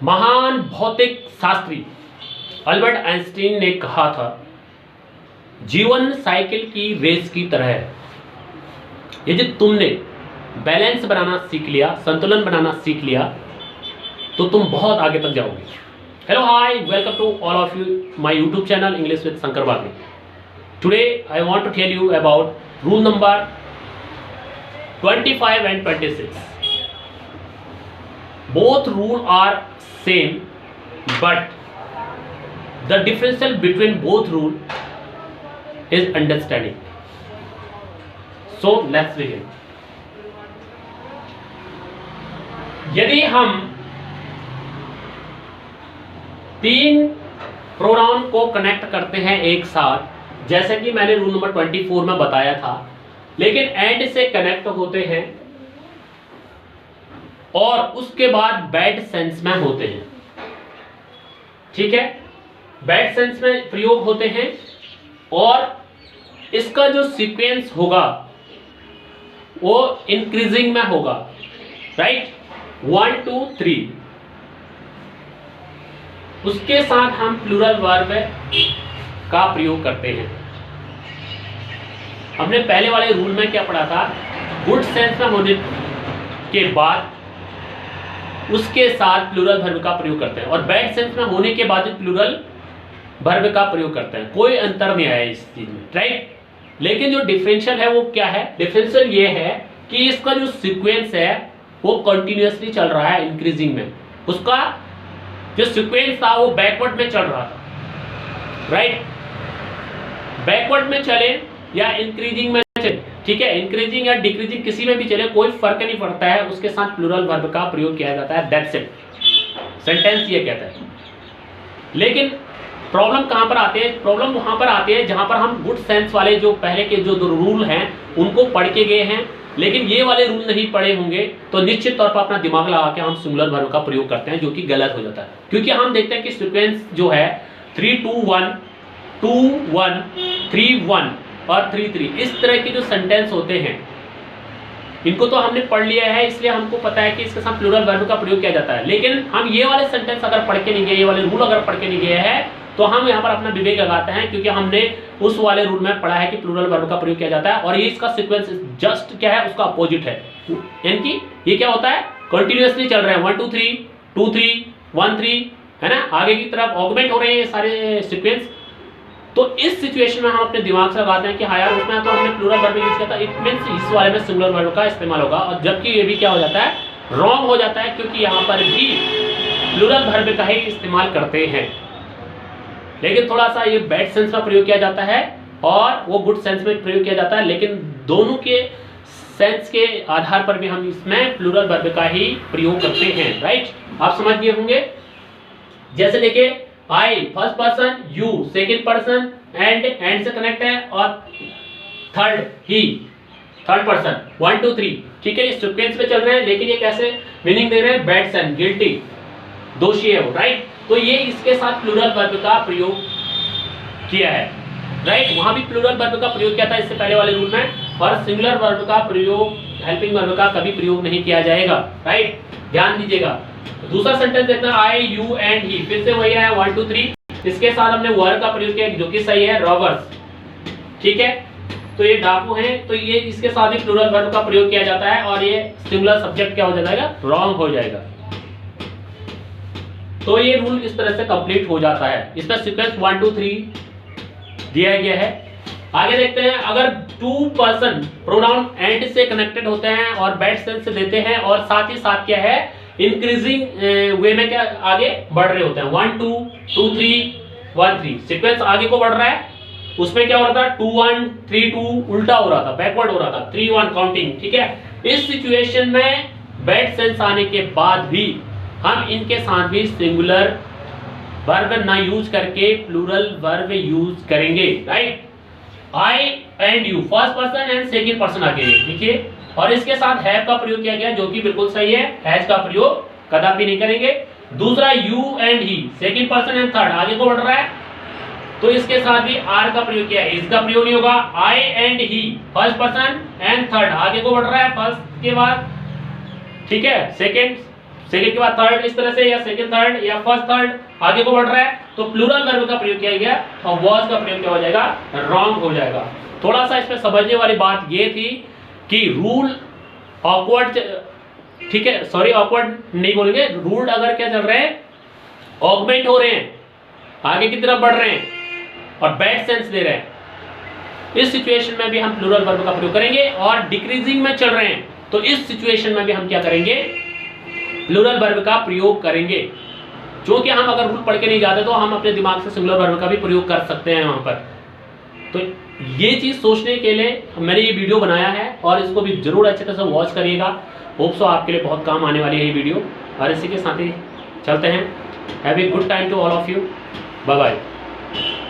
महान भौतिक Shastri Albert Einstein ने कहा था, जीवन साइकिल की रेस की तरह है। यदि तुमने बैलेंस बनाना सीख लिया, संतुलन बनाना सीख लिया, तो तुम बहुत आगे तक जाओगे। Hello, hi, welcome to all of you my YouTube channel English with Shankar Bagdi. Today I want to tell you about rule number 25 and 26. Both rules are same, but the differential between both rules is understanding. So let's begin. यदि हम तीन pronoun को connect करते हैं एक साथ, जैसे कि मैंने रूल नंबर 24 में बताया था, लेकिन एंड से कनेक्ट होते हैं और उसके बाद बैड सेंस में होते हैं। ठीक है, बैड सेंस में प्रयोग होते हैं और इसका जो सीक्वेंस होगा वो इंक्रीजिंग में होगा, राइट। 1 2 3, उसके साथ हम प्लूरल वर्ब का प्रयोग करते हैं। हमने पहले वाले रूल में क्या पढ़ा था, गुड सेंस में होने के बाद उसके साथ प्लूरल वर्ब का प्रयोग करते हैं और बैड सेंस में होने के बाद प्लूरल वर्ब का प्रयोग करते हैं। कोई अंतर नहीं आया इस चीज में, राइट। लेकिन जो डिफरेंशियल है वो क्या है, डिफरेंशियल ये है कि इसका जो सीक्वेंस है वो कंटिन्यूअसली चल रहा है इंक्रीजिंग में। उसका जो सीक्वेंस था वो बैकवर्ड में चल रहा था, राइट। बैकवर्ड में चले या इंक्रीजिंग में चले, ठीक है, इंक्रीजिंग या डिक्रीजिंग किसी में भी चले, कोई फर्क नहीं पड़ता है, उसके साथ प्लूरल वर्ब का प्रयोग किया जाता है। दैट्स इट, सेंटेंस ये कहता है। लेकिन प्रॉब्लम कहां पर आती है, प्रॉब्लम वहां पर आती है जहां पर हम गुड सेंस वाले जो पहले के जो दो रूल हैं उनको पढ़ के गए हैं, लेकिन ये वाले रूल नहीं पढ़े होंगे, तो निश्चित तौर पर अपना दिमाग लगा के हम सिंगुलर वर्ब का प्रयोग करते हैं, जो कि गलत हो जाता है। क्योंकि हम देखते हैं कि सीक्वेंस जो है 3 2 1 2 1 3 1 और 3 3, इस तरह के जो सेंटेंस होते हैं इनको तो हमने पढ़ लिया है, इसलिए हमको पता है कि इसके साथ प्लूरल वर्ब का प्रयोग किया जाता है। लेकिन हम ये वाले सेंटेंस अगर पढ़ के नहीं गए, ये वाले रूल अगर पढ़ के नहीं गए हैं, तो हम यहाँ पर अपना विवेक लगाते हैं, क्योंकि हमने उस वाले रूल में पढ़ा है कि प्लूरल वर्ब का प्रयोग किया जाता है और ये इसका सीक्वेंस जस्ट क्या है, उसका अपोजिट है। यानी कि ये क्या होता है, कंटिन्यूअसली चल रहे हैं, 1 2 3 2 3 1 3, है ना, आगे की तरफ ऑगमेंट हो रहे हैं ये सारे सीक्वेंस। तो इस सिचुएशन में हम अपने दिमाग से लगाते हैं कि हाँ यार, उसमें तो हमने प्लूरल वर्ब यूज किया था, इट मींस इस वाले में सिंगुलर वर्ब का इस्तेमाल होगा। और जबकि ये भी क्या हो जाता है, रॉन्ग हो जाता है, क्योंकि यहाँ पर भी प्लूरल वर्ब का ही इस्तेमाल करते हैं, लेकिन थोड़ा सा ये बैड सेंस में प्रयोग किया जाता है और वो गुड सेंस में प्रयोग किया जाता है। लेकिन दोनों के सेंस के आधार पर भी हम इसमें प्लूरल वर्ब का ही प्रयोग करते हैं, राइट। आप समझ गए होंगे। जैसे देखिए, I first person, you second person, and से कनेक्ट है, और थर्ड ही थर्ड पर्सन, 1 2 3, ठीक है, ये सीक्वेंस पे चल रहे हैं, लेकिन ये कैसे मीनिंग दे रहे हैं, बैड सेंस, गिल्टी, दोषी है वो, राइट। तो ये इसके साथ प्लूरल वर्ब का प्रयोग किया है, राइट। वहां भी प्लूरल वर्ब का प्रयोग किया था इससे पहले वाले रूल में, और सिंगुलर वर्ब का प्रयोग, हेल्पिंग वर्ब का कभी प्रयोग नहीं किया जाएगा, राइट, ध्यान दीजिएगा। दूसरा सेंटेंस देखना, आई यू एंड ही, फिर से वही आया 1 2 3, इसके साथ हमने वर्ब का प्रयोग किया जो कि सही है, रॉबर्स, ठीक है। तो ये डाकू हैं, तो ये इसके साथ ही प्लूरल वर्ब का प्रयोग किया जाता है और ये सिंगुलर सब्जेक्ट क्या हो जाएगा, रॉन्ग हो जाएगा। तो ये रूल इस तरह से कंप्लीट हो जाता है। इसका सीक्वेंस 1 2 3 दिया गया है। आगे देखते हैं, अगर 2 पर्सन प्रोनाउन एंड से कनेक्टेड होते हैं और बैड सेंस से देते हैं और साथ ही साथ क्या है, इंक्रीजिंग वे में क्या आगे बढ़ रहे होते हैं, 1 2 2 3 1 3, सीक्वेंस आगे को बढ़ रहा है, उसमें क्या हो रहा था, 2 1 3 2 उल्टा हो रहा था, बैकवर्ड हो रहा था, 3 1 काउंटिंग, ठीक है। इस सिचुएशन में बैड सेंस आने के बाद भी हम इनके साथ भी सिंगुलर वर्ब ना यूज करके प्लूरल वर्ब यूज करेंगे, right. I and you, first person and second person आगे देखिए, और इसके साथ हैव का प्रयोग किया गया, जो कि बिल्कुल सही है, हैज का प्रयोग कदापि नहीं करेंगे। दूसरा, you and he, second person and third आगे को बढ़ रहा है, तो इसके साथ भी आर का प्रयोग किया है, इसका प्रयोग नहीं होगा। I and he, first person and third आगे को बढ़ रहा है, फर्स्ट के बाद, ठीक है, सेकंड सेकंड के बाद थर्ड इस तरह से, या सेकंड थर्ड या फर्स्ट थर्ड आगे को बढ़ रहा है, तो प्लूरल वर्ब का प्रयोग किया गया और वाज का प्रयोग क्या हो जाएगा, रॉन्ग हो जाएगा। थोड़ा सा इसमें समझने वाली बात ये थी कि रूल ऑकवर्ड, ठीक है, सॉरी ऑकवर्ड नहीं बोलेंगे, रूल अगर क्या चल रहे हैं, ऑगमेंट हो रहे हैं, आगे की तरफ बढ़ रहे हैं और बैड सेंस दे रहे हैं, इस सिचुएशन में भी हम प्लूरल वर्ब का प्रयोग करेंगे। और डिक्रीजिंग में चल रहे हैं तो इस सिचुएशन में भी हम क्या करेंगे, प्लूरल वर्ब का प्रयोग करेंगे। जो कि हम अगर रूल पढ़ के नहीं जाते तो हम अपने दिमाग से सिंगुलर वर्ब का भी प्रयोग कर सकते हैं वहां पर। तो ये चीज सोचने के लिए मैंने ये वीडियो बनाया है और इसको भी जरूर अच्छे तरह से वॉच करिएगा। होप सो आपके लिए बहुत काम आने वाली है ये वीडियो। और इसी के साथ ही चलते हैं। Have a good time to all of you. Bye bye.